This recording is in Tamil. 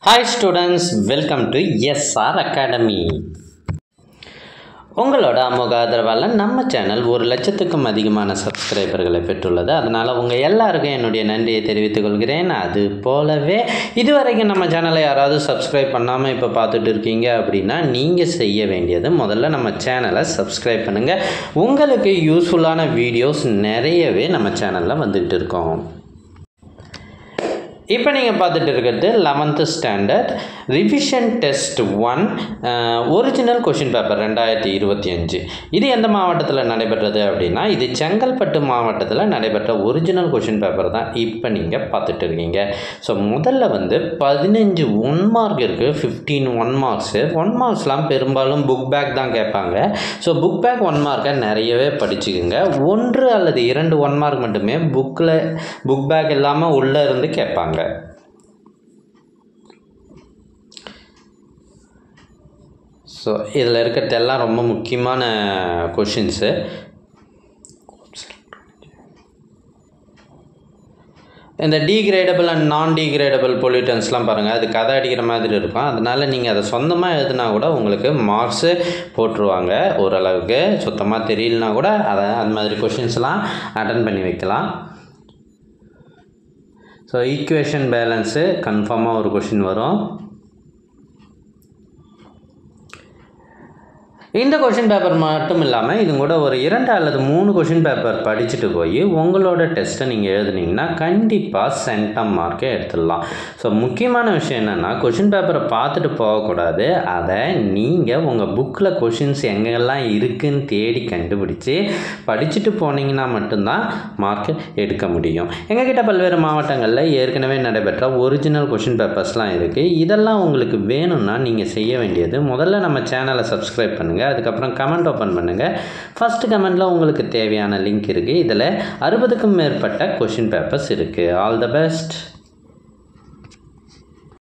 Hi students, welcome to SR Academy. உங்களோட அமோக ஆதரவால் நம்ம சேனல் 1 லட்சத்துக்கும் அதிகமான சப்ஸ்கிரைபர்களை பெற்றுள்ளது. அதனால் உங்கள் எல்லாருக்கும் என்னுடைய நன்றியை தெரிவித்துக் கொள்கிறேன். அது போலவே இதுவரைக்கும் நம்ம சேனலை யாராவது சப்ஸ்கிரைப் பண்ணாமல் இப்போ பார்த்துட்டு இருக்கீங்க அப்படின்னா நீங்கள் செய்ய வேண்டியது முதல்ல நம்ம சேனலை சப்ஸ்கிரைப் பண்ணுங்கள். உங்களுக்கு யூஸ்ஃபுல்லான வீடியோஸ் நிறையவே நம்ம சேனலில் வந்துக்கிட்டு இருக்கோம். இப்போ நீங்கள் பார்த்துட்டு இருக்கிறது 11th standard revision test 1 original question paper 2025. இது எந்த மாவட்டத்தில் நடைபெற்றது அப்படின்னா இது செங்கல்பட்டு மாவட்டத்தில் நடைபெற்ற ஒரிஜினல் கொஷின் பேப்பர் தான் இப்போ நீங்கள் பார்த்துட்டு இருக்கீங்க. ஸோ முதல்ல 15 1 மார்க் இருக்குது, 15 1 மார்க்ஸு. 1 மார்க்ஸ்லாம் பெரும்பாலும் புக் பேக் தான் கேட்பாங்க. ஸோ புக் பேக் 1 மார்க்கை நிறையவே படிச்சுக்குங்க. 1 அல்லது 2 1 மார்க் மட்டுமே புக் பேக் இல்லாமல் உள்ளே இருந்து கேட்பாங்க. ஸோ இதில் இருக்கிறதெல்லாம் ரொம்ப முக்கியமான கொஷின்ஸு. இந்த டீக்ரேடபிள் அண்ட் நான் டீக்ரேடபிள் பொல்யூட்டன்ஸ்லாம் பாருங்கள், அது கதை அடிக்கிற மாதிரி இருக்கும். அதனால் நீங்கள் அதை சொந்தமாக எழுதுனா கூட உங்களுக்கு மார்க்ஸு போட்டுருவாங்க. ஓரளவுக்கு சுத்தமாக தெரியலனா கூட அந்த மாதிரி கொஷின்ஸ்லாம் அட்டன் பண்ணி வைக்கலாம். ஸோ ஈக்குவேஷன் பேலன்ஸு கன்ஃபார்மாக ஒரு கொஷின் வரும். இந்த கொஷின் பேப்பர் மட்டும் இல்லாமல் இது கூட ஒரு 2 அல்லது 3 கொஷின் பேப்பர் படிச்சுட்டு போய் உங்களோட டெஸ்ட்டை நீங்கள் எழுதுனீங்கன்னா கண்டிப்பாக சென்டம் மார்க்கே எடுத்துடலாம். ஸோ முக்கியமான விஷயம் என்னென்னா கொஷின் பேப்பரை பார்த்துட்டு போகக்கூடாது. அதை நீங்கள் உங்கள் புக்கில் கொஷின்ஸ் எங்கெல்லாம் இருக்குதுன்னு தேடி கண்டுபிடிச்சி படிச்சுட்டு போனீங்கன்னா மட்டும்தான் மார்க்கு எடுக்க முடியும். எங்ககிட்ட பல்வேறு மாவட்டங்களில் ஏற்கனவே நடைபெற்ற ஒரிஜினல் கொஷின் பேப்பர்ஸ்லாம் இருக்குது. இதெல்லாம் உங்களுக்கு வேணும்னா நீங்கள் செய்ய வேண்டியது முதல்ல நம்ம சேனலை சப்ஸ்கிரைப் பண்ணுங்கள். அதுக்கப்புறம் கமெண்ட் ஓப்பன் பண்ணுங்கள். ஃபஸ்ட்டு கமெண்டில் உங்களுக்கு தேவையான லிங்க் இருக்குது. இதில் 60க்கும் மேற்பட்ட கொஷின் பேப்பர்ஸ் இருக்குது. All the best.